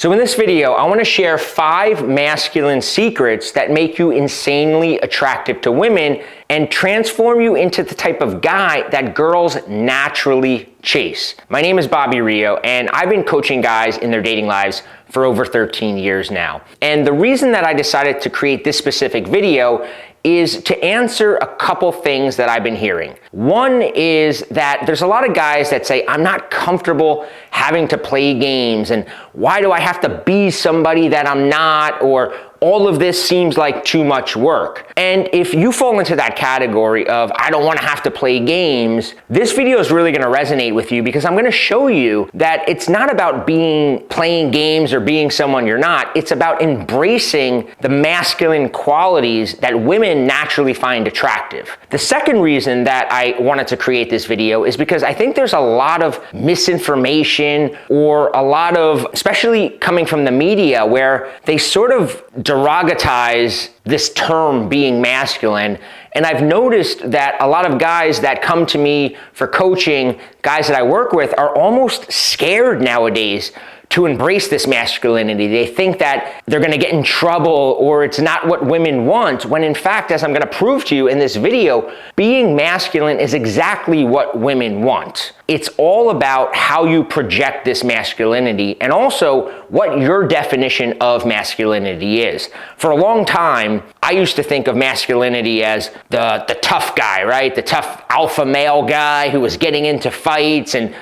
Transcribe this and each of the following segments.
So in this video, I want to share 5 masculine secrets that make you insanely attractive to women and transform you into the type of guy that girls naturally chase. My name is Bobby Rio, and I've been coaching guys in their dating lives for over 13 years now. And the reason that I decided to create this specific video is to answer a couple things that I've been hearing. One is that there's a lot of guys that say, I'm not comfortable having to play games, and why do I have to be somebody that I'm not, or all of this seems like too much work. And if you fall into that category of, I don't want to have to play games, this video is really going to resonate with you because I'm going to show you that it's not about playing games or being someone you're not. It's about embracing the masculine qualities that women naturally find attractive. The second reason that I wanted to create this video is because I think there's a lot of misinformation, or a lot of, especially coming from the media, where they sort of derogotize this term being masculine. And I've noticed that a lot of guys that come to me for coaching, guys that I work with, are almost scared nowadays to embrace this masculinity. They think that they're gonna get in trouble, or it's not what women want, when in fact, as I'm gonna prove to you in this video, being masculine is exactly what women want. It's all about how you project this masculinity, and also what your definition of masculinity is. For a long time, I used to think of masculinity as the tough guy, right? The tough alpha male guy who was getting into fights and,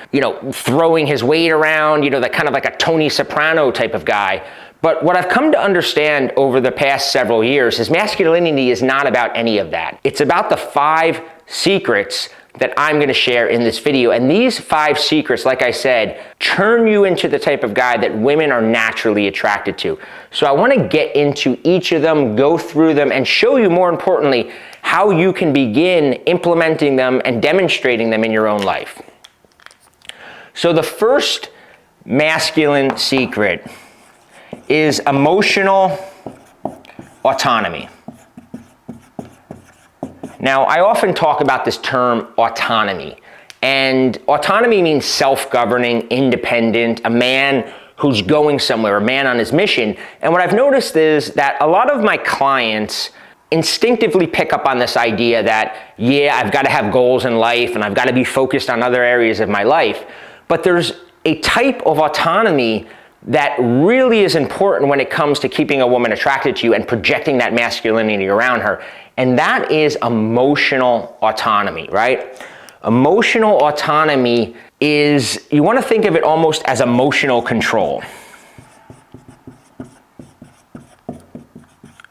throwing his weight around, the kind of like a Tony Soprano type of guy. But what I've come to understand over the past several years is masculinity is not about any of that. It's about the 5 secrets that I'm going to share in this video. And these 5 secrets, like I said, turn you into the type of guy that women are naturally attracted to. So I want to get into each of them, go through them, and show you, more importantly, how you can begin implementing them and demonstrating them in your own life. So the first masculine secret is emotional autonomy. Now, I often talk about this term autonomy, and autonomy means self-governing, independent, a man who's going somewhere, a man on his mission. And what I've noticed is that a lot of my clients instinctively pick up on this idea that, yeah, I've got to have goals in life and I've got to be focused on other areas of my life. But there's a type of autonomy that really is important when it comes to keeping a woman attracted to you and projecting that masculinity around her. And that is emotional autonomy, right? Emotional autonomy is, you want to think of it almost as emotional control.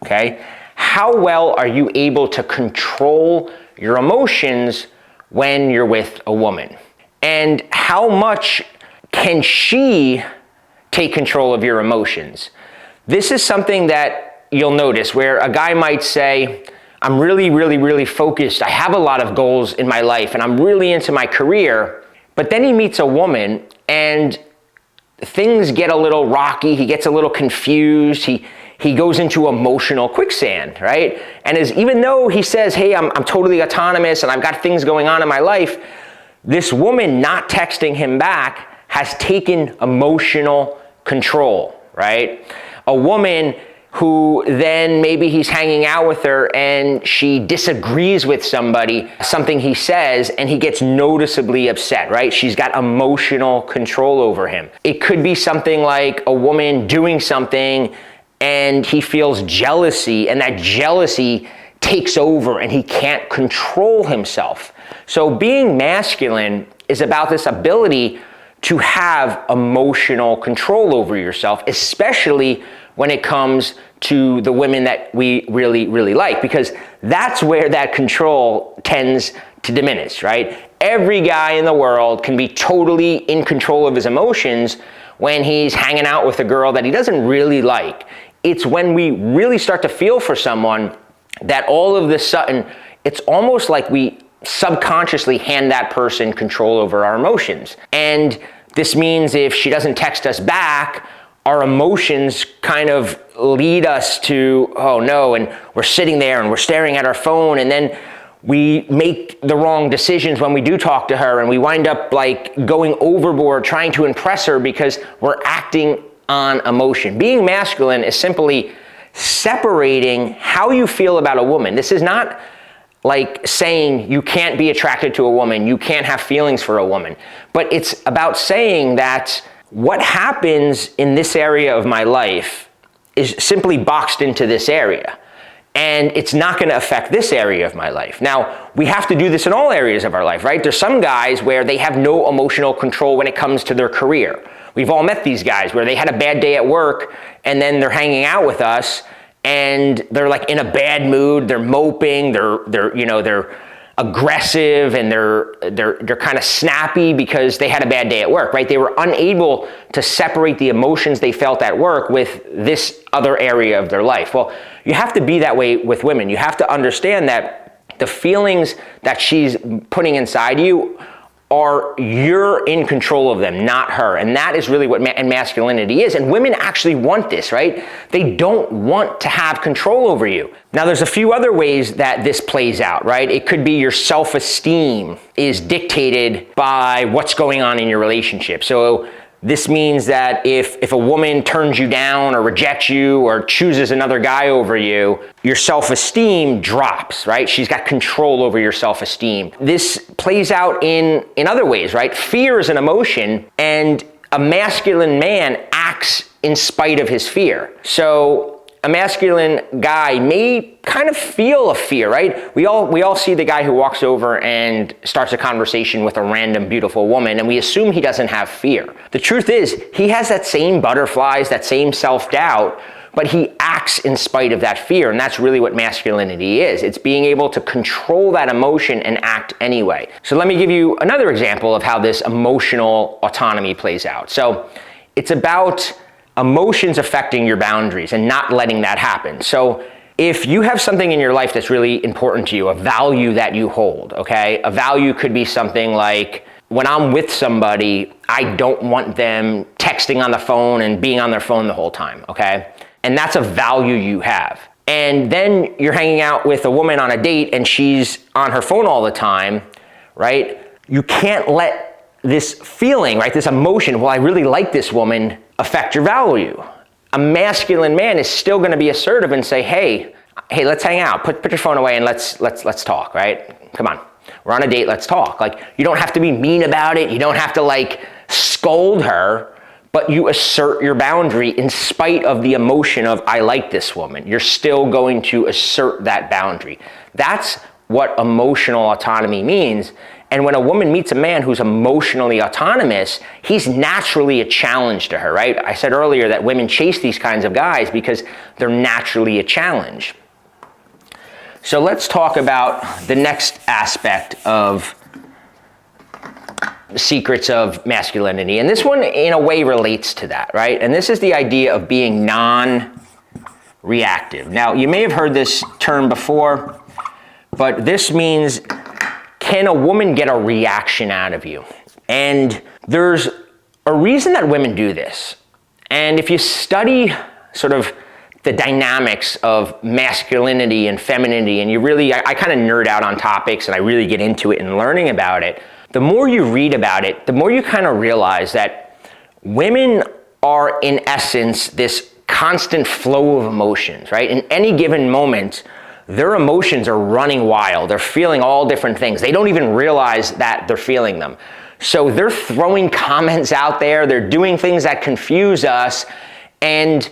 Okay? How well are you able to control your emotions when you're with a woman? And how much can she take control of your emotions? This is something that you'll notice where a guy might say, I'm really focused. I have a lot of goals in my life and I'm really into my career. But then he meets a woman and things get a little rocky. He gets a little confused. He goes into emotional quicksand, right? And even though he says, hey, I'm totally autonomous and I've got things going on in my life, this woman not texting him back has taken emotional control, right? A woman who then maybe he's hanging out with her and she disagrees with something he says, and he gets noticeably upset, right? She's got emotional control over him. It could be something like a woman doing something and he feels jealousy, and that jealousy takes over and he can't control himself. So being masculine is about this ability to have emotional control over yourself, especially when it comes to the women that we really like, because that's where that control tends to diminish, right? Every guy in the world can be totally in control of his emotions when he's hanging out with a girl that he doesn't really like. It's when we really start to feel for someone that all of a sudden, it's almost like we subconsciously hand that person control over our emotions. And this means if she doesn't text us back, our emotions kind of lead us to, oh no, and we're sitting there and we're staring at our phone, and then we make the wrong decisions when we do talk to her, and we wind up like going overboard trying to impress her because we're acting on emotion. Being masculine is simply separating how you feel about a woman. This is not like saying you can't be attracted to a woman, you can't have feelings for a woman, but it's about saying that what happens in this area of my life is simply boxed into this area, and it's not going to affect this area of my life. Now, we have to do this in all areas of our life, right? There's some guys where they have no emotional control when it comes to their career. We've all met these guys where they had a bad day at work and then they're hanging out with us and they're like in a bad mood, they're moping, they're aggressive, and they're kind of snappy because they had a bad day at work, right? They were unable to separate the emotions they felt at work with this other area of their life. Well, you have to be that way with women. You have to understand that the feelings that she's putting inside you you're in control of them, not her. And that is really what masculinity is. And women actually want this, right? They don't want to have control over you. Now, there's a few other ways that this plays out, right? It could be your self-esteem is dictated by what's going on in your relationship. So this means that if a woman turns you down or rejects you or chooses another guy over you, your self-esteem drops, right? She's got control over your self-esteem. This plays out in other ways, right? Fear is an emotion, and a masculine man acts in spite of his fear. So a masculine guy may kind of feel a fear, right? We all see the guy who walks over and starts a conversation with a random beautiful woman, and we assume he doesn't have fear. The truth is, he has that same butterflies, that same self-doubt, but he acts in spite of that fear, and that's really what masculinity is. It's being able to control that emotion and act anyway. So let me give you another example of how this emotional autonomy plays out. So it's about emotions affecting your boundaries and not letting that happen. So if you have something in your life that's really important to you, a value that you hold, okay? A value could be something like, when I'm with somebody, I don't want them texting on the phone and being on their phone the whole time, okay? And that's a value you have. And then you're hanging out with a woman on a date and she's on her phone all the time, right? You can't let this feeling, right, this emotion, well, I really like this woman, affect your value. A masculine man is still going to be assertive and say, hey, let's hang out. Put your phone away and let's talk, right? Come on. We're on a date, let's talk. Like, you don't have to be mean about it. You don't have to like scold her, but you assert your boundary in spite of the emotion of, I like this woman. You're still going to assert that boundary. That's what emotional autonomy means. And when a woman meets a man who's emotionally autonomous, he's naturally a challenge to her, right? I said earlier that women chase these kinds of guys because they're naturally a challenge. So let's talk about the next aspect of the secrets of masculinity. And this one, in a way, relates to that, right? And this is the idea of being non-reactive. Now, you may have heard this term before, but this means, can a woman get a reaction out of you? And there's a reason that women do this. And if you study sort of the dynamics of masculinity and femininity, and I kind of nerd out on topics and I really get into it and learning about it, the more you read about it, the more you kind of realize that women are, in essence, this constant flow of emotions, right? In any given moment, their emotions are running wild. They're feeling all different things. They don't even realize that they're feeling them. So they're throwing comments out there. They're doing things that confuse us. And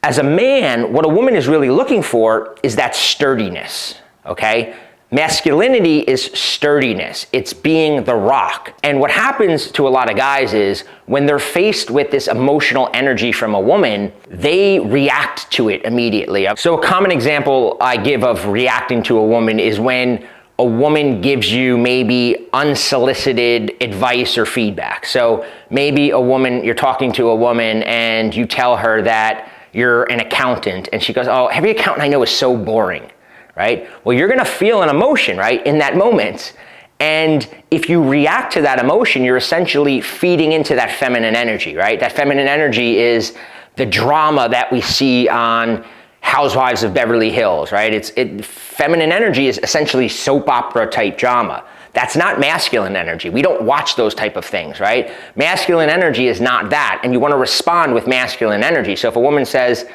as a man, what a woman is really looking for is that sturdiness, okay? Masculinity is sturdiness. It's being the rock. And what happens to a lot of guys is when they're faced with this emotional energy from a woman, they react to it immediately. So a common example I give of reacting to a woman is when a woman gives you maybe unsolicited advice or feedback. So maybe you're talking to a woman and you tell her that you're an accountant and she goes, oh, every accountant I know is so boring. Right? Well, you're going to feel an emotion, right, in that moment. And if you react to that emotion, you're essentially feeding into that feminine energy, right? That feminine energy is the drama that we see on Housewives of Beverly Hills, right? Feminine energy is essentially soap opera type drama. That's not masculine energy. We don't watch those type of things, right? Masculine energy is not that, and you want to respond with masculine energy. So if a woman says,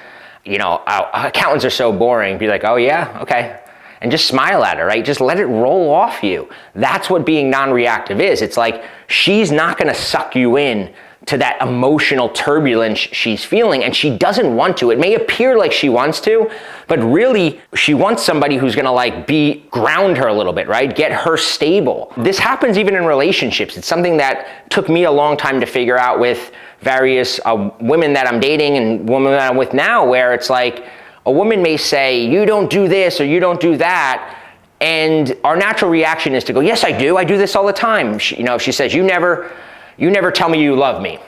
accountants are so boring, be like, oh yeah, okay. And just smile at her, right? Just let it roll off you. That's what being non-reactive is. It's like she's not gonna suck you in to that emotional turbulence she's feeling, and she doesn't want to. It may appear like she wants to, but really she wants somebody who's gonna ground her a little bit, right? Get her stable. This happens even in relationships. It's something that took me a long time to figure out with various women that I'm dating and women that I'm with now, where it's like a woman may say, you don't do this or you don't do that, and our natural reaction is to go, yes, I do this all the time. If she says, you never tell me you love me.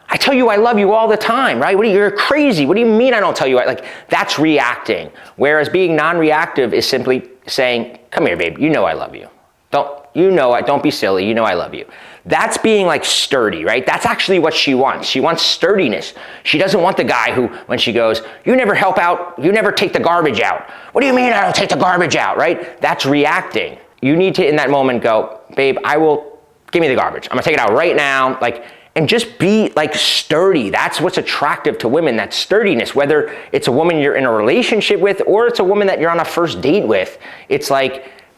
I tell you I love you all the time, right? You're crazy. What do you mean I don't tell you? That's reacting. Whereas being non-reactive is simply saying, come here, babe, you know I love you. Don't be silly, you know I love you. That's being sturdy, right? That's actually what she wants. She wants sturdiness. She doesn't want the guy who, when she goes, you never help out, you never take the garbage out. What do you mean I don't take the garbage out, right? That's reacting. You need to, in that moment, go, babe, give me the garbage. I'm gonna take it out right now, and just be sturdy. That's what's attractive to women, that sturdiness, whether it's a woman you're in a relationship with or it's a woman that you're on a first date with. It's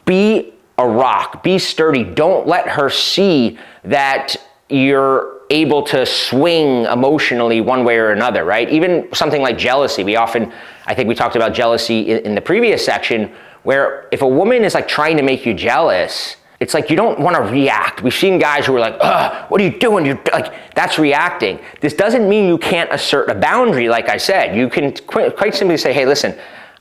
be a rock, be sturdy. Don't let her see that you're able to swing emotionally one way or another, right? Even something like jealousy. I think we talked about jealousy in the previous section, where if a woman is trying to make you jealous, it's you don't want to react. We've seen guys who are ugh, what are you doing? That's reacting. This doesn't mean you can't assert a boundary, like I said. You can quite simply say, hey, listen,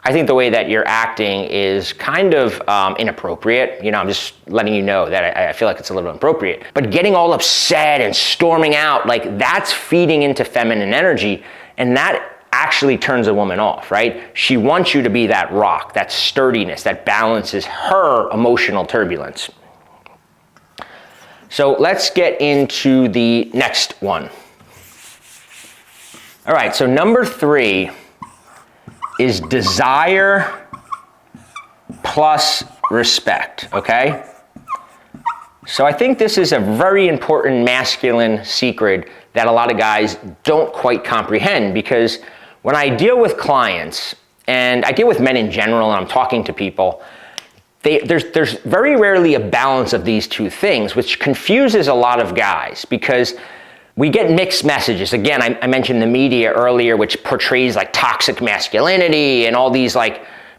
I think the way that you're acting is kind of inappropriate. I'm just letting you know that I feel like it's a little inappropriate. But getting all upset and storming out, that's feeding into feminine energy, and that actually turns a woman off, right? She wants you to be that rock, that sturdiness, that balances her emotional turbulence. So let's get into the next one. All right, so number 3 is desire plus respect, okay? So I think this is a very important masculine secret that a lot of guys don't quite comprehend, because when I deal with clients, and I deal with men in general, and I'm talking to people, there's very rarely a balance of these two things, which confuses a lot of guys, because we get mixed messages. Again, I mentioned the media earlier, which portrays toxic masculinity and all these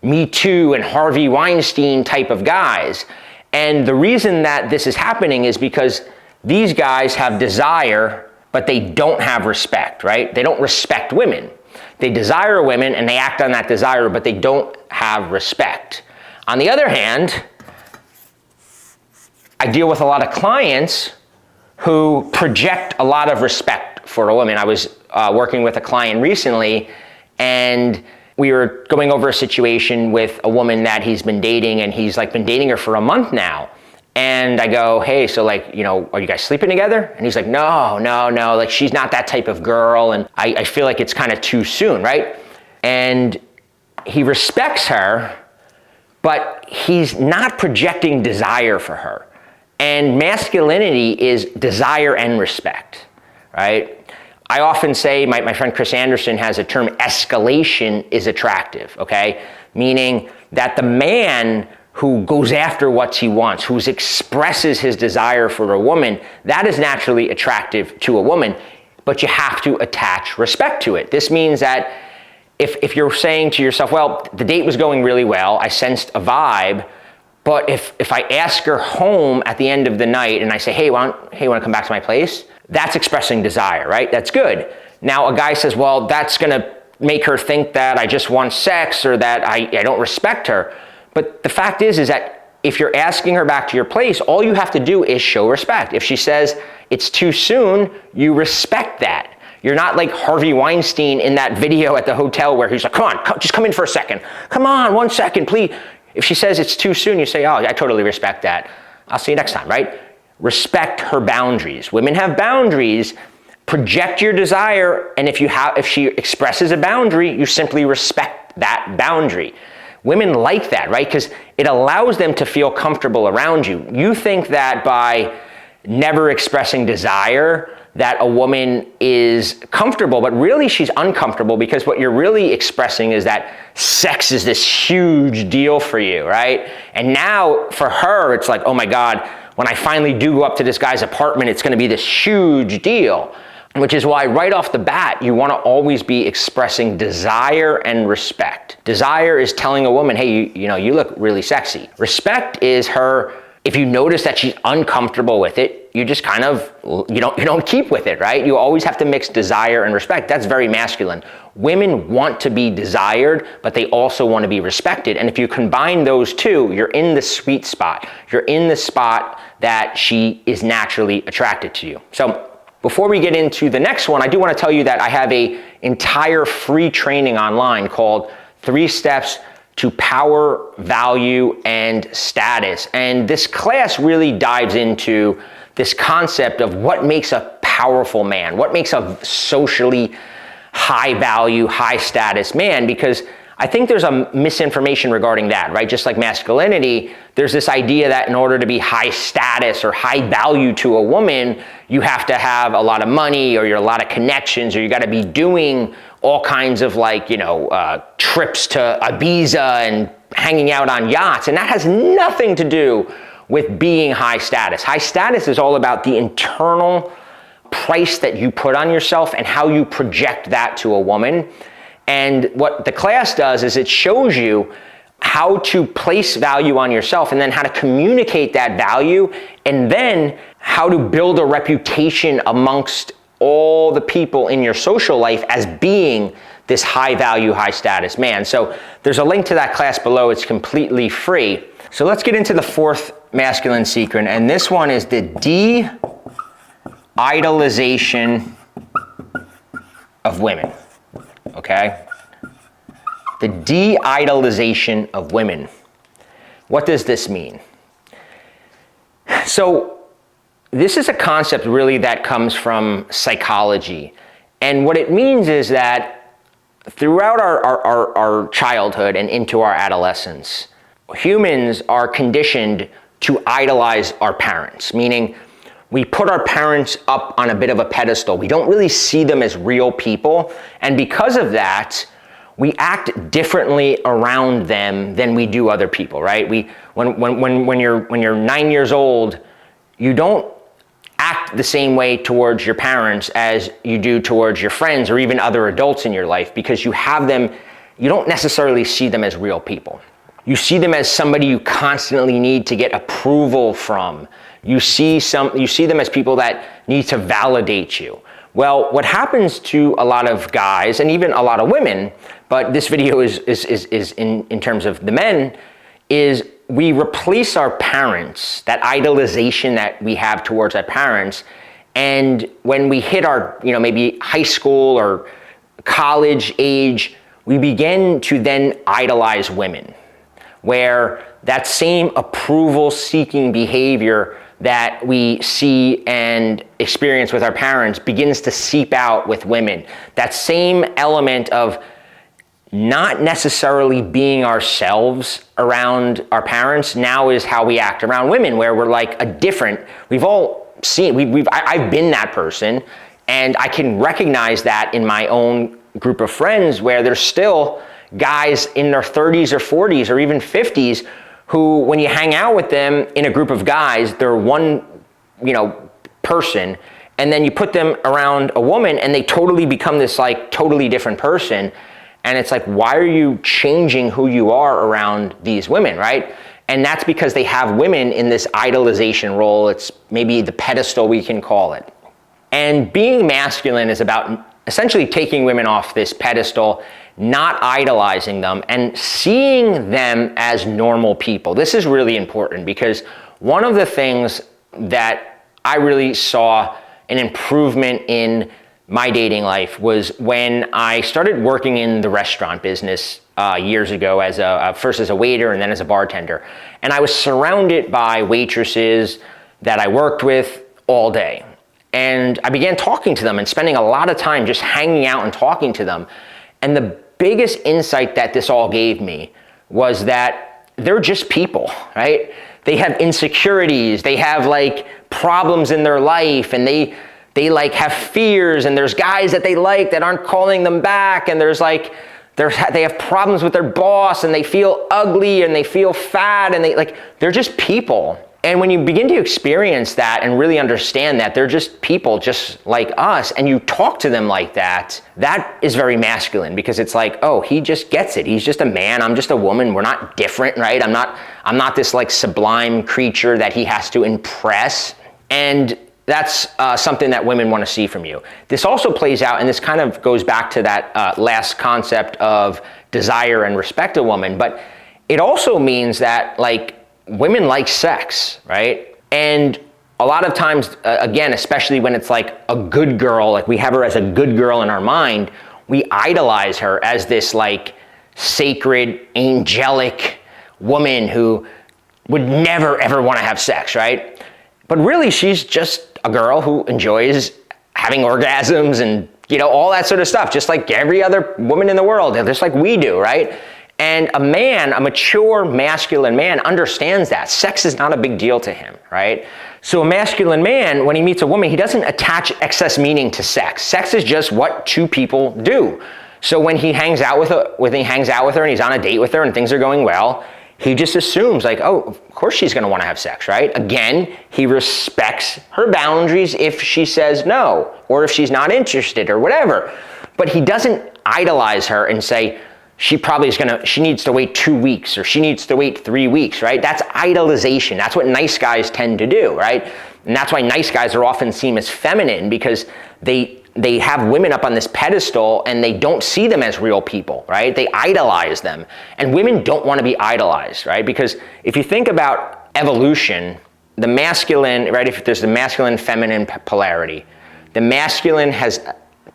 Me Too and Harvey Weinstein type of guys. And the reason that this is happening is because these guys have desire, but they don't have respect, right? They don't respect women. They desire women and they act on that desire, but they don't have respect. On the other hand, I deal with a lot of clients who project a lot of respect for a woman. I was working with a client recently, and we were going over a situation with a woman that he's been dating, and he's been dating her for a month now. And I go, hey, so are you guys sleeping together? And he's like, no, she's not that type of girl, and I feel like it's kind of too soon, right? And he respects her, but he's not projecting desire for her. And masculinity is desire and respect, right? I often say, my friend Chris Anderson has a term, escalation is attractive, okay? Meaning that the man who goes after what he wants, who expresses his desire for a woman, that is naturally attractive to a woman, but you have to attach respect to it. This means that if you're saying to yourself, well, the date was going really well, I sensed a vibe, but if I ask her home at the end of the night and I say, hey, want to come back to my place? That's expressing desire, right? That's good. Now a guy says, well, that's gonna make her think that I just want sex or that I don't respect her. But the fact is that if you're asking her back to your place, all you have to do is show respect. If she says it's too soon, you respect that. You're not like Harvey Weinstein in that video at the hotel where he's like, come on, just come in for a second. Come on, 1 second, please. If she says it's too soon, you say, oh, I totally respect that. I'll see you next time, right? Respect her boundaries. Women have boundaries. Project your desire, and if she expresses a boundary, you simply respect that boundary. Women like that, right? Because it allows them to feel comfortable around you. You think that by never expressing desire, that a woman is comfortable, but really she's uncomfortable, because what you're really expressing is that sex is this huge deal for you, right? And now for her, it's like, oh my God, when I finally do go up to this guy's apartment, it's gonna be this huge deal. Which is why right off the bat, you wanna always be expressing desire and respect. Desire is telling a woman, hey, you look really sexy. Respect is her, if you notice that she's uncomfortable with it, you just kind of, you don't keep with it, right? You always have to mix desire and respect. That's very masculine. Women want to be desired, but they also want to be respected. And if you combine those two, you're in the sweet spot. You're in the spot that she is naturally attracted to you. So before we get into the next one, I do want to tell you that I have an entire free training online called 3 Steps to Power, Value, and Status. And this class really dives into this concept of what makes a powerful man, what makes a socially high value, high status man, because I think there's a misinformation regarding that, right? Just like masculinity, there's this idea that in order to be high status or high value to a woman, you have to have a lot of money, or you're a lot of connections, or you got to be doing all kinds of trips to Ibiza and hanging out on yachts. And that has nothing to do with being high status. High status is all about the internal price that you put on yourself and how you project that to a woman. And what the class does is it shows you how to place value on yourself, and then how to communicate that value, and then how to build a reputation amongst all the people in your social life as being this high value, high status man. So there's a link to that class below. It's completely free. So let's get into the 4th masculine secret. And this one is the de-idolization of women. Okay? The de-idolization of women. What does this mean? So this is a concept really that comes from psychology. And what it means is that throughout our childhood and into our adolescence, humans are conditioned to idolize our parents, meaning we put our parents up on a bit of a pedestal. We don't really see them as real people. And because of that, we act differently around them than we do other people, right? When you're 9 years old, you don't act the same way towards your parents as you do towards your friends or even other adults in your life, because you don't necessarily see them as real people. You see them as somebody you constantly need to get approval from. You see them as people that need to validate you. Well, what happens to a lot of guys, and even a lot of women, but this video is in terms of the men, is we replace our parents, that idolization that we have towards our parents, and when we hit our, maybe high school or college age, we begin to then idolize women, where that same approval-seeking behavior that we see and experience with our parents begins to seep out with women. That same element of not necessarily being ourselves around our parents now is how we act around women, where we're like we've all seen, I've been that person, and I can recognize that in my own group of friends, where there's still guys in their 30s or 40s or even 50s who, when you hang out with them in a group of guys, they're one, person, and then you put them around a woman and they totally become this totally different person. And it's like, why are you changing who you are around these women, right? And that's because they have women in this idolization role. It's maybe the pedestal, we can call it. And being masculine is about essentially taking women off this pedestal, not idolizing them, and seeing them as normal people. This is really important, because one of the things that I really saw an improvement in my dating life was when I started working in the restaurant business years ago, first as a waiter and then as a bartender. And I was surrounded by waitresses that I worked with all day. And I began talking to them and spending a lot of time just hanging out and talking to them. And the biggest insight that this all gave me was that they're just people, right? They have insecurities, they have like problems in their life, and they like have fears, and there's guys that they like that aren't calling them back, and there's like, they have problems with their boss, and they feel ugly, and they feel fat, and they're just people. And when you begin to experience that and really understand that they're just people just like us, and you talk to them like that, that is very masculine, because it's like, oh, he just gets it. He's just a man, I'm just a woman, we're not different, right? I'm not this like sublime creature that he has to impress. And that's something that women want to see from you. This also plays out, and this kind of goes back to that last concept of desire and respect a woman, but it also means that like women like sex, right? And a lot of times, again, especially when it's like a good girl, like we have her as a good girl in our mind, we idolize her as this like sacred, angelic woman who would never ever want to have sex, right? But really, she's just a girl who enjoys having orgasms and, you know, all that sort of stuff, just like every other woman in the world, just like we do, right? And a man, a mature masculine man, understands that. Sex is not a big deal to him, right? So a masculine man, when he meets a woman, he doesn't attach excess meaning to sex. Sex is just what two people do. So when he hangs out with her, and he's on a date with her and things are going well, he just assumes like, oh, of course she's gonna wanna have sex, right? Again, he respects her boundaries if she says no, or if she's not interested or whatever. But he doesn't idolize her and say, she needs to wait 2 weeks, or she needs to wait 3 weeks, right? That's idolization. That's what nice guys tend to do, right? And that's why nice guys are often seen as feminine, because they have women up on this pedestal and they don't see them as real people, right? They idolize them. And women don't want to be idolized, right? Because if you think about evolution, the masculine, right? If there's the masculine feminine polarity, the masculine has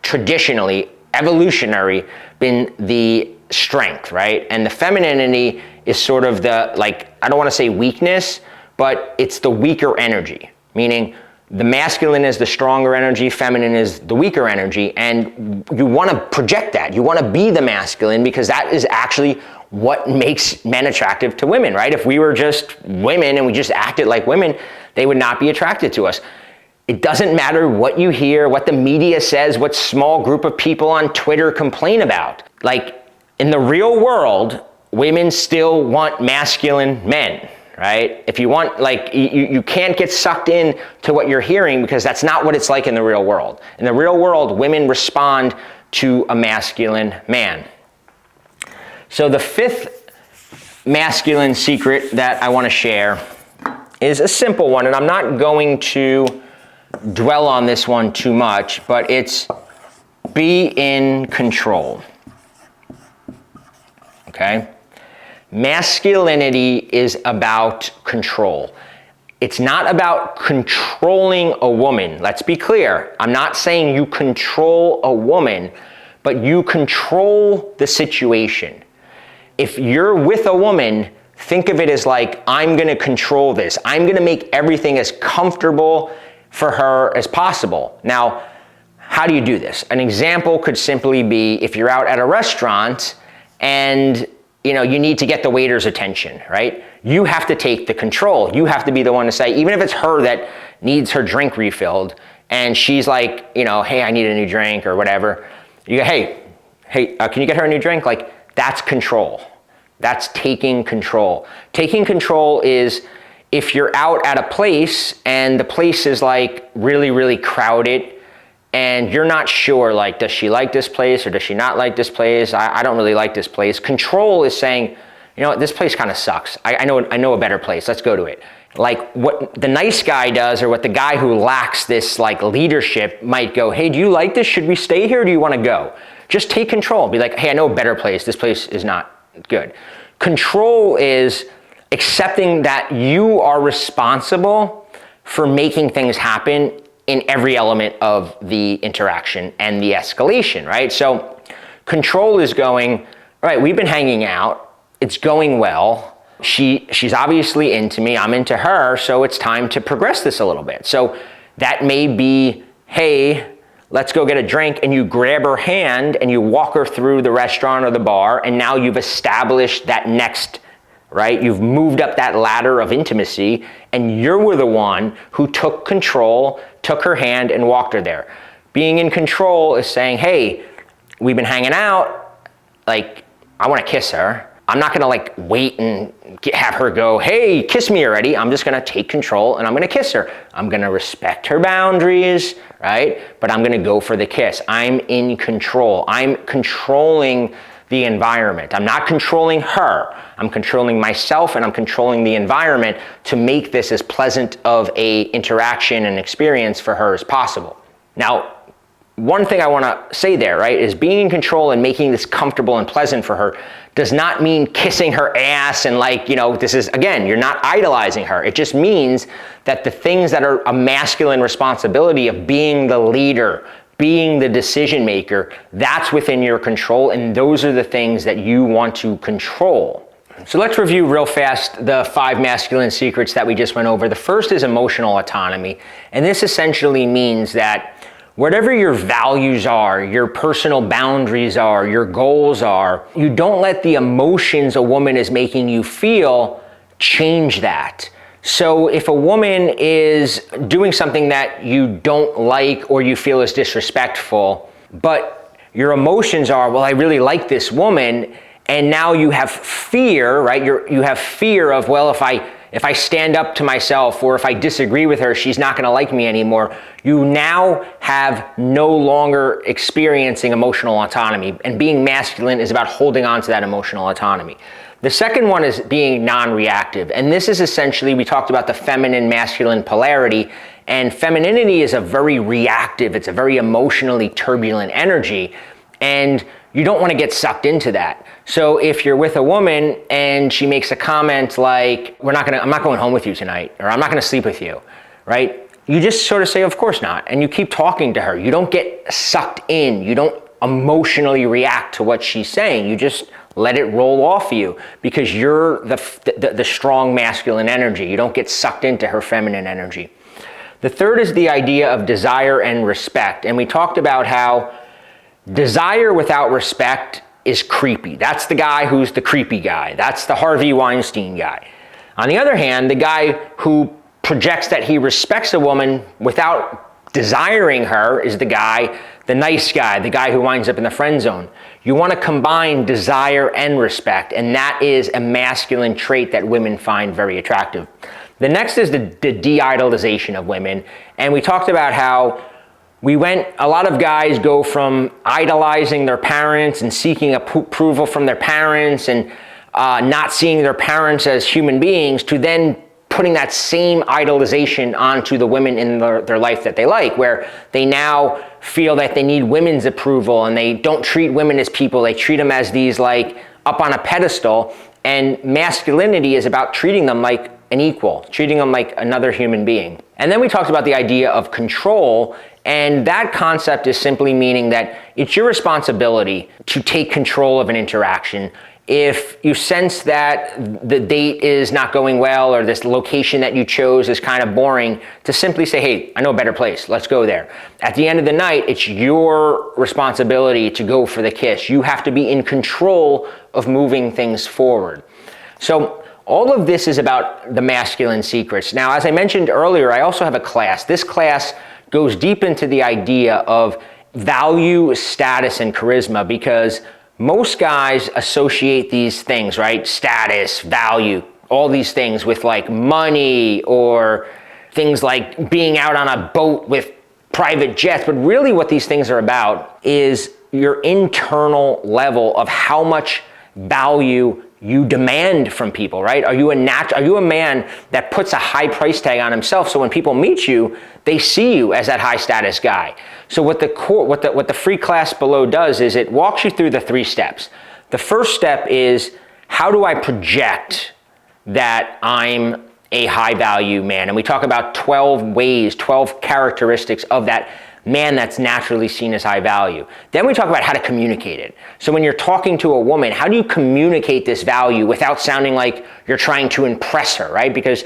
traditionally, evolutionary, been the strength, right? And the femininity is sort of the, like, I don't want to say weakness, but it's the weaker energy, meaning the masculine is the stronger energy, feminine is the weaker energy, and you want to project that. You want to be the masculine, because that is actually what makes men attractive to women, right? If we were just women and we just acted like women, they would not be attracted to us. It doesn't matter what you hear, what the media says, what small group of people on Twitter complain about. Like, in the real world, women still want masculine men, right? If you want, like, you can't get sucked in to what you're hearing, because that's not what it's like in the real world. In the real world, women respond to a masculine man. So the fifth masculine secret that I want to share is a simple one, and I'm not going to dwell on this one too much, but it's be in control. Okay? Masculinity is about control. It's not about controlling a woman. Let's be clear. I'm not saying you control a woman, but you control the situation. If you're with a woman, think of it as like, I'm gonna control this. I'm gonna make everything as comfortable for her as possible. Now, how do you do this? An example could simply be if you're out at a restaurant and you need to get the waiter's attention, right? You have to take the control. You have to be the one to say, even if it's her that needs her drink refilled and she's like, hey, I need a new drink or whatever. You go, hey, can you get her a new drink? Like, that's control. That's taking control. Taking control is if you're out at a place and the place is like really, really crowded, and you're not sure, like, does she like this place or does she not like this place? I don't really like this place. Control is saying, this place kind of sucks. I know a better place. Let's go to it. Like what the nice guy does, or what the guy who lacks this like leadership might go, hey, do you like this? Should we stay here or do you want to go? Just take control. Be like, hey, I know a better place. This place is not good. Control is accepting that you are responsible for making things happen in every element of the interaction and the escalation, right? So control is going, all right, we've been hanging out, it's going well, she's obviously into me, I'm into her, so it's time to progress this a little bit. So that may be, hey, let's go get a drink, and you grab her hand and you walk her through the restaurant or the bar, and now you've established that next, right? You've moved up that ladder of intimacy, and you were the one who took control, took her hand, and walked her there. Being in control is saying, hey, we've been hanging out, like, I want to kiss her. I'm not gonna like wait and have her go, hey, kiss me already. I'm just gonna take control and I'm gonna kiss her. I'm gonna respect her boundaries, right? But I'm gonna go for the kiss. I'm in control. I'm controlling the environment. I'm not controlling her. I'm controlling myself, and I'm controlling the environment to make this as pleasant of a interaction and experience for her as possible. Now, one thing I want to say there, right, is being in control and making this comfortable and pleasant for her does not mean kissing her ass and like, you know, this is, again, you're not idolizing her. It just means that the things that are a masculine responsibility of being the leader, being the decision maker, that's within your control, and those are the things that you want to control. So let's review real fast the 5 masculine secrets that we just went over. The first is emotional autonomy, and this essentially means that whatever your values are, your personal boundaries are, your goals are, you don't let the emotions a woman is making you feel change that. So if a woman is doing something that you don't like or you feel is disrespectful, but your emotions are, well, I really like this woman, and now you have fear, right? You have fear of, well, if I stand up to myself or if I disagree with her, she's not gonna like me anymore. You now have no longer experiencing emotional autonomy, and being masculine is about holding on to that emotional autonomy. The second one is being non-reactive, and this is essentially, we talked about the feminine masculine polarity, and femininity is a very reactive, it's a very emotionally turbulent energy, and you don't want to get sucked into that. So if you're with a woman and she makes a comment like, I'm not going home with you tonight, or I'm not going to sleep with you, right? You just sort of say, of course not, and you keep talking to her. You don't get sucked in. You don't emotionally react to what she's saying. You just let it roll off you because you're the strong masculine energy. You don't get sucked into her feminine energy. The third is the idea of desire and respect, and we talked about how desire without respect is creepy. That's the guy who's the creepy guy. That's the Harvey Weinstein guy. On the other hand, the guy who projects that he respects a woman without desiring her is the guy, the nice guy, the guy who winds up in the friend zone. You want to combine desire and respect, and that is a masculine trait that women find very attractive. The next is the de-idolization of women, and we talked about how a lot of guys go from idolizing their parents and seeking approval from their parents and not seeing their parents as human beings to then putting that same idolization onto the women in their life that they like, where they now feel that they need women's approval and they don't treat women as people. They treat them as these like up on a pedestal, and masculinity is about treating them like an equal, treating them like another human being. And then we talked about the idea of control, and that concept is simply meaning that it's your responsibility to take control of an interaction. If you sense that the date is not going well or this location that you chose is kind of boring, to simply say, hey, I know a better place, let's go there. At the end of the night, it's your responsibility to go for the kiss. You have to be in control of moving things forward. So all of this is about the masculine secrets. Now, as I mentioned earlier, I also have a class. This class goes deep into the idea of value, status, and charisma, because most guys associate these things, right? Status, value, all these things with like money or things like being out on a boat with private jets. But really what these things are about is your internal level of how much value you demand from people, right? Are you a man that puts a high price tag on himself, so when people meet you, they see you as that high status guy? So what the free class below does is it walks you through the 3 steps. The first step is, how do I project that I'm a high value man? And we talk about 12 ways, 12 characteristics of that man that's naturally seen as high value. Then we talk about how to communicate it. So when you're talking to a woman, how do you communicate this value without sounding like you're trying to impress her, right? Because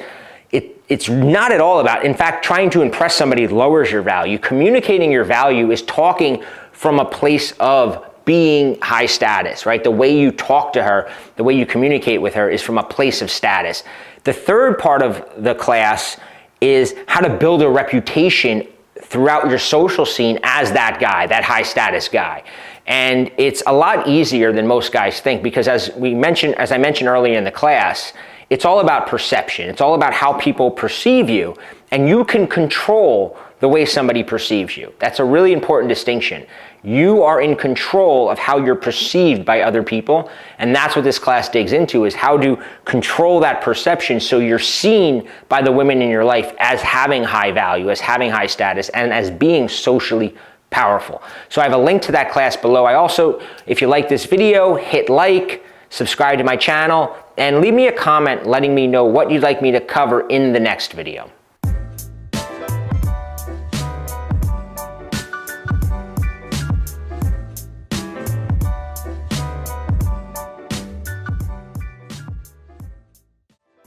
it's not at all about, in fact, trying to impress somebody lowers your value. Communicating your value is talking from a place of being high status, right? The way you talk to her, the way you communicate with her is from a place of status. The third part of the class is how to build a reputation throughout your social scene as that guy, that high status guy. And it's a lot easier than most guys think, because as I mentioned earlier in the class, it's all about perception. It's all about how people perceive you, and you can control the way somebody perceives you. That's a really important distinction. You are in control of how you're perceived by other people, and that's what this class digs into, is how to control that perception so you're seen by the women in your life as having high value, as having high status, and as being socially powerful. So I have a link to that class below. I also, if you like this video, hit like, subscribe to my channel, and leave me a comment letting me know what you'd like me to cover in the next video.